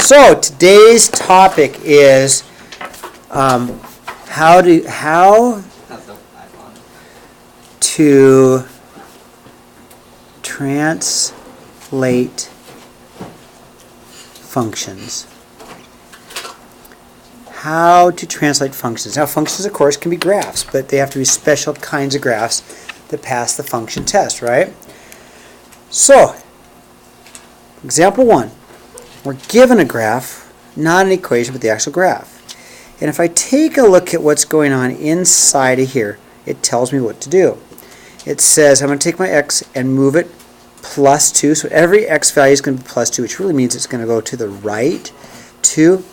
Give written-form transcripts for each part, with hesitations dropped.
So today's topic is how to translate functions. How to translate functions. Now, functions, of course, can be graphs, but they have to be special kinds of graphs that pass the function test, right? So, example 1. We're given a graph, not an equation, but the actual graph. And if I take a look at what's going on inside of here, it tells me what to do. It says I'm going to take my x and move it plus 2. So every x value is going to be plus 2, which really means it's going to go to the right 2.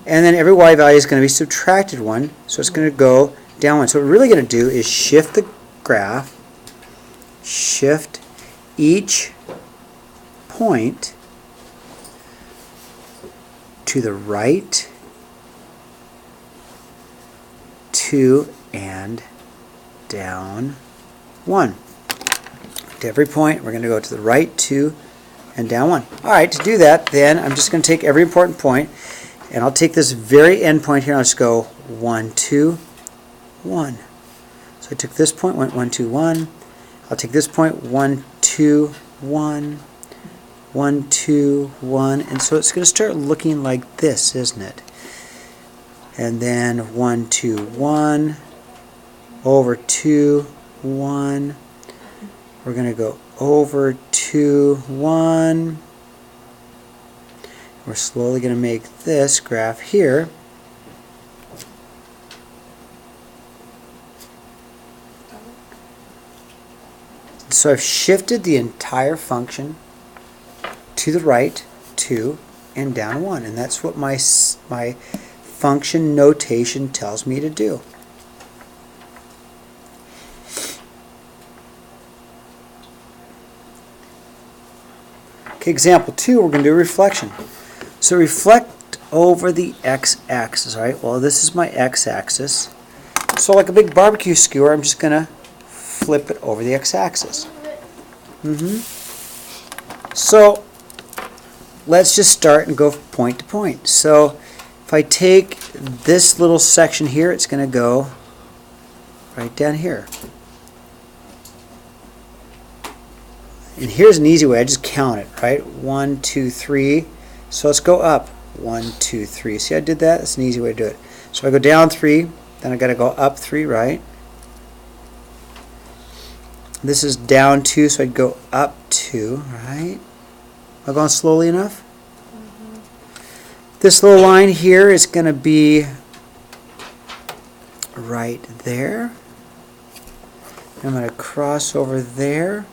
And then every y value is going to be subtracted 1, so it's going to go down 1. So what we're really going to do is shift the graph, shift each point to the right 2 and down 1. To every point, we're going to go to the right 2 and down 1. Alright, to do that, then I'm just going to take every important point, and I'll take this very end point here, and I'll just go 1, 2, 1. So I took this point, went 1, 2, 1. I'll take this point, 1, 2, 1. 1, 2, 1. And so it's going to start looking like this, isn't it? And then 1, 2, 1. Over 2, 1. We're going to go over 2, 1. We're slowly going to make this graph here so I've shifted the entire function to the right 2 and down 1, and that's what my function notation tells me to do. Okay, example 2, we're going to do a reflection. So reflect over the x-axis, alright? Well, this is my x-axis. So like a big barbecue skewer, I'm just going to flip it over the x-axis. So let's just start and go point to point. So if I take this little section here, it's going to go right down here. And here's an easy way. I just count it, right? 1, 2, 3. So let's go up. 1, 2, 3. See, I did that? That's an easy way to do it. So I go down 3, then I got to go up 3, right? This is down 2, so I'd go up 2, right? Am I going slowly enough? This little line here is going to be right there. I'm going to cross over there.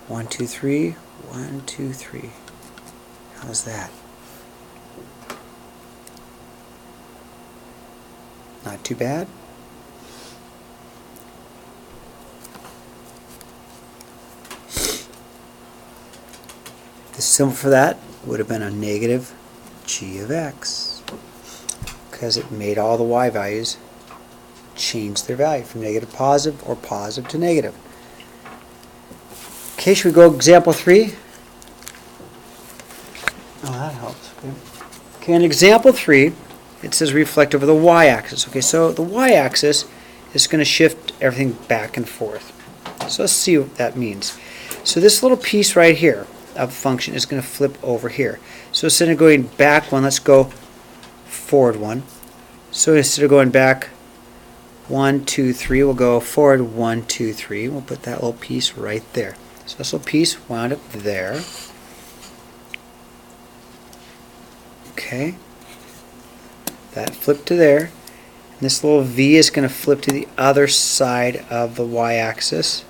1, 2, 3. 1, 2, 3. How's that? Not too bad. The symbol for that would have been a negative g of x, because it made all the y values change their value from negative to positive or positive to negative. Okay, should we go example 3? Oh, that helps. Okay, in example 3, it says reflect over the y-axis. Okay, so the y-axis is going to shift everything back and forth. So let's see what that means. So this little piece right here of function is going to flip over here. So instead of going back 1, let's go forward 1. So instead of going back 1, 2, 3, we'll go forward 1, 2, 3. We'll put that little piece right there. So this little piece wound up there. Okay. That flipped to there. And this little V is going to flip to the other side of the y-axis.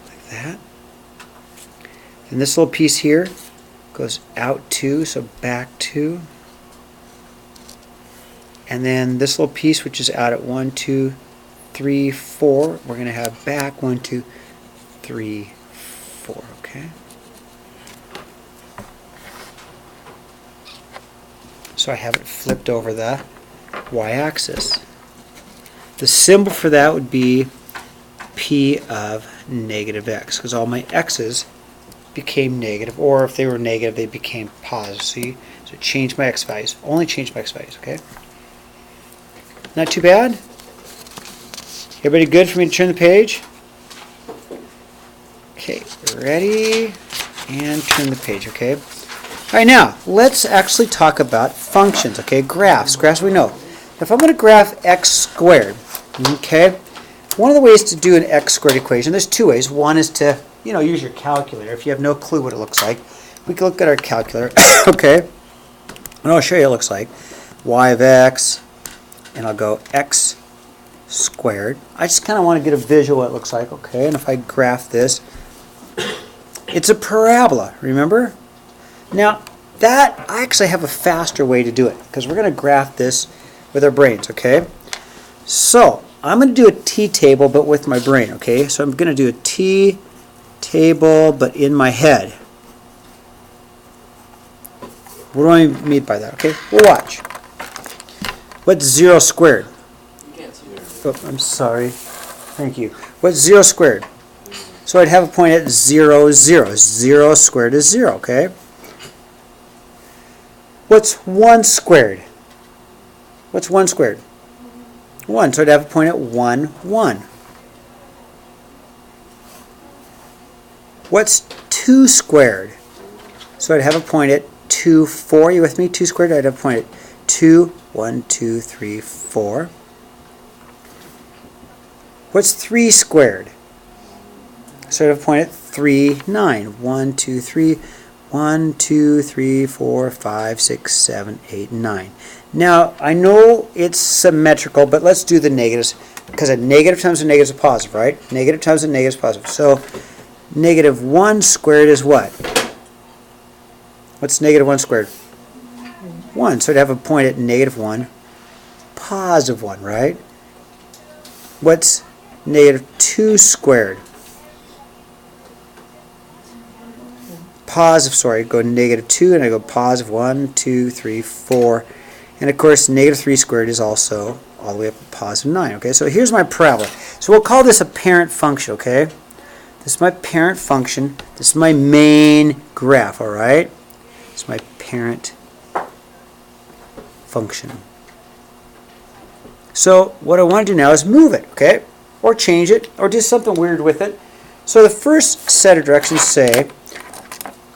Like that. And this little piece here goes out 2, so back 2. And then this little piece, which is out at 1, 2, 3, 4, we're going to have back 1, 2, 3, 4. Okay. So I have it flipped over the y-axis. The symbol for that would be p of negative x, because all my x's became negative, or if they were negative, they became positive. See? So change my x values. Only change my x values, okay? Not too bad? Everybody good for me to turn the page? Okay, ready? And turn the page, okay? All right, now, let's actually talk about functions, okay? Graphs. Graphs we know. If I'm going to graph x squared, okay? One of the ways to do an x squared equation, there's two ways. One is to, use your calculator. If you have no clue what it looks like, we can look at our calculator, okay? And I'll show you what it looks like. Y of x, and I'll go x squared. I just kind of want to get a visual what it looks like, okay? And if I graph this, it's a parabola, remember? Now, I actually have a faster way to do it, because we're going to graph this with our brains, okay? So, I'm going to do a t-table, but with my brain, okay? So I'm going to do a t-table, but in my head. What do I mean by that, okay? Well, watch. What's 0 squared? You can't see it. Oh, I'm sorry. Thank you. What's 0 squared? So I'd have a point at 0, 0. 0 squared is 0, okay? What's 1 squared? What's 1 squared? 1. So I'd have a point at 1, 1. What's 2 squared? So I'd have a point at 2, 4. You with me? 2 squared, I'd have a point at 2, 1, 2, 3, 4. What's 3 squared? So I'd have a point at 3, 9. 1, 2, 3, 1, 2, 3, 4, 5, 6, 7, 8, 9. Now, I know it's symmetrical, but let's do the negatives, because a negative times a negative is a positive, right? Negative times a negative is positive. So, negative 1 squared is what? What's negative 1 squared? 1. So I'd have a point at negative 1, positive 1, right? What's negative 2 squared? Positive, sorry, go negative 2, and I go positive 1, 2, 3, 4. And of course, negative 3 squared is also all the way up to positive 9. Okay, so here's my parabola. So we'll call this a parent function, okay? This is my parent function. This is my main graph, all right? This is my parent function. So what I want to do now is move it, okay? Or change it, or do something weird with it. So the first set of directions say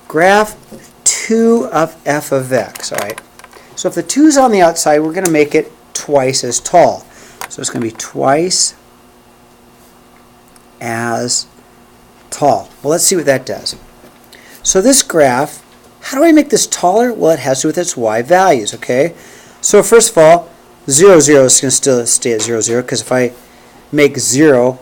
graph 2 of f of x, all right? So if the 2 is on the outside, we're going to make it twice as tall. So it's going to be twice as tall. Well, let's see what that does. So this graph, how do I make this taller? Well, it has to do with its y values, okay? So first of all, 0, 0 is going to still stay at 0, 0, because if I make 0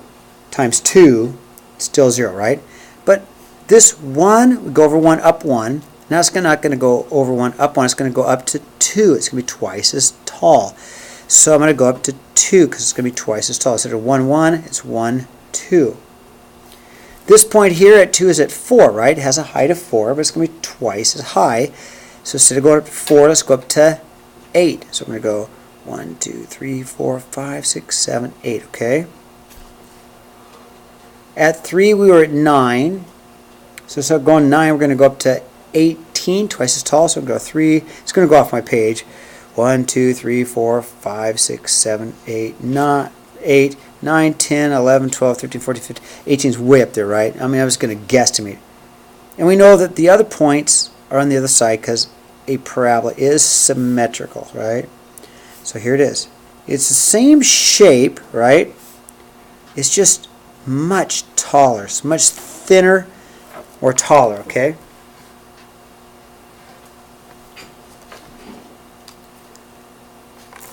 times 2, it's still 0, right? But this 1, we go over 1, up 1. Now it's not going to go over 1, up 1. It's going to go up to 2. It's going to be twice as tall. So I'm going to go up to 2 because it's going to be twice as tall. Instead of 1, 1, it's 1, 2. This point here at 2 is at 4, right? It has a height of 4, but it's going to be twice as high. So instead of going up to 4, let's go up to 8. So I'm going to go 1, 2, 3, 4, 5, 6, 7, 8, okay? At 3, we were at 9. So instead of going 9, we're going to go up to 18, twice as tall, so I'm going to go 3. It's going to go off my page. 1, 2, 3, 4, 5, 6, 7, 8, 9, 10, 11, 12, 13, 14, 15. 18 is way up there, right? I mean, I was going to guesstimate. And we know that the other points are on the other side because a parabola is symmetrical, right? So here it is. It's the same shape, right? It's just much taller. It's much thinner or taller, okay?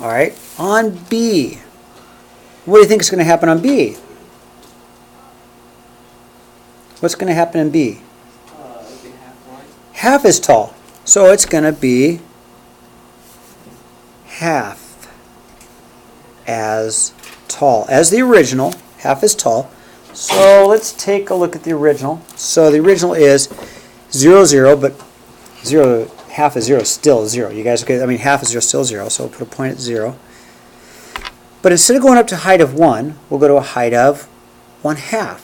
All right, on B. What do you think is going to happen on B? What's going to happen in B? Half as tall. So it's going to be half as tall as the original, half as tall. So let's take a look at the original. So the original is 0, 0, but 0, half of 0 is still 0. You guys okay? I mean, half of 0 is still 0, so we'll put a point at 0. But instead of going up to height of 1, we'll go to a height of 1/2.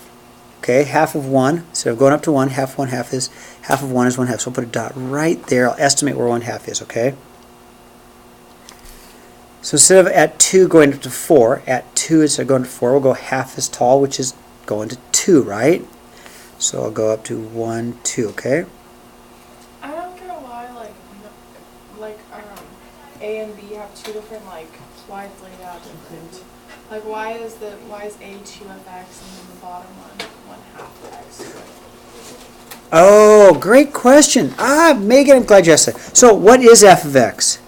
Okay, half of 1, instead of going up to 1, half of 1/2 is, half of 1 is 1/2. So I'll put a dot right there. I'll estimate where 1/2 is, okay? So instead of at 2 going up to 4, at 2 instead of going to 4, we'll go half as tall, which is going to 2, right? So I'll go up to 1, 2, okay? I don't get why, A and B have two different, why it's laid out different. Like, why is A 2 of x and then the bottom one 1/2 x squared? Oh, great question. Megan, I'm glad you asked that. So what is f of x?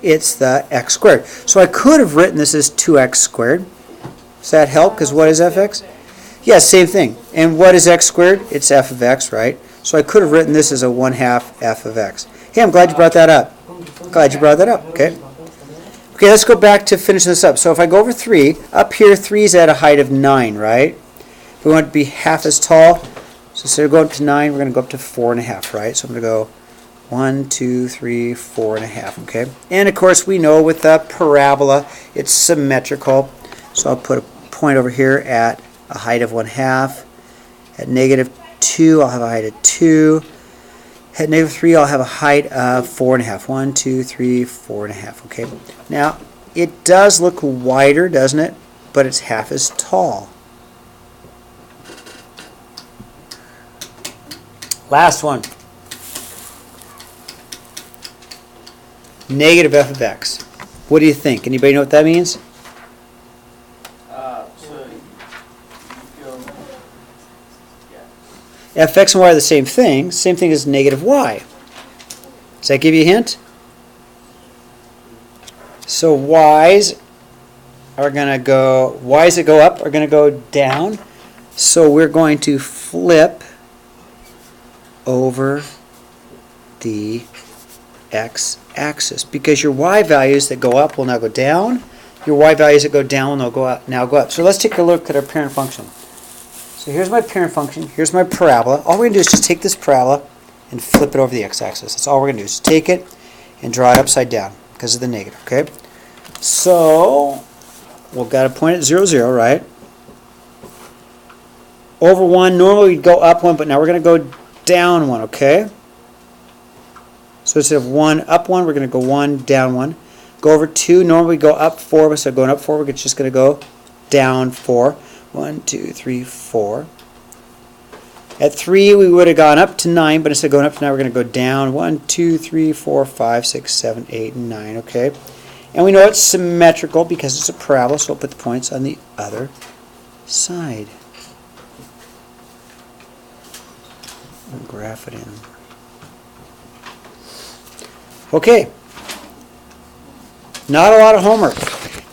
It's the x squared. So I could have written this as 2x squared. Does that help? Because what is f of x? Yeah, same thing. And what is x squared? It's f of x, right? So I could have written this as a 1/2 f of x. Hey, I'm glad you brought that up. Glad you brought that up, okay? Okay, let's go back to finishing this up. So if I go over 3, up here 3 is at a height of 9, right? We want it to be half as tall. So instead of going up to 9, we're going to go up to 4.5, right? So I'm going to go 1, 2, 3, 4.5, okay? And of course we know with the parabola it's symmetrical. So I'll put a point over here at a height of 1/2. At -2, I'll have a height of 2. At -3, I'll have a height of 4.5. 1, 2, 3, 4.5, okay? Now, it does look wider, doesn't it? But it's half as tall. Last one. Negative f of x. What do you think? Anybody know what that means? Fx and y are the same thing as negative y. Does that give you a hint? So y's are going to go, y's that go up are going to go down. So we're going to flip over the x-axis because your y values that go up will now go down. Your y values that go down will now go up. So let's take a look at our parent function. So here's my parent function, here's my parabola. All we're going to do is just take this parabola and flip it over the x-axis. That's all we're going to do is take it and draw it upside down because of the negative, okay? So we've got a point at 0, 0, right? Over 1, normally we'd go up 1, but now we're going to go down 1, okay? So instead of 1, up 1, we're going to go 1, down 1. Go over 2, normally we go up 4, but instead of going up 4, we're just going to go down 4. 1, 2, 3, 4. At 3, we would have gone up to 9, but instead of going up to 9, we're going to go down 1, 2, 3, 4, 5, 6, 7, 8, and 9, okay? And we know it's symmetrical because it's a parabola, so we'll put the points on the other side. And graph it in. Okay. Not a lot of homework.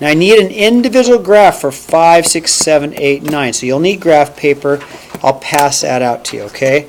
Now I need an individual graph for 5, 6, 7, 8, 9. So you'll need graph paper. I'll pass that out to you, okay?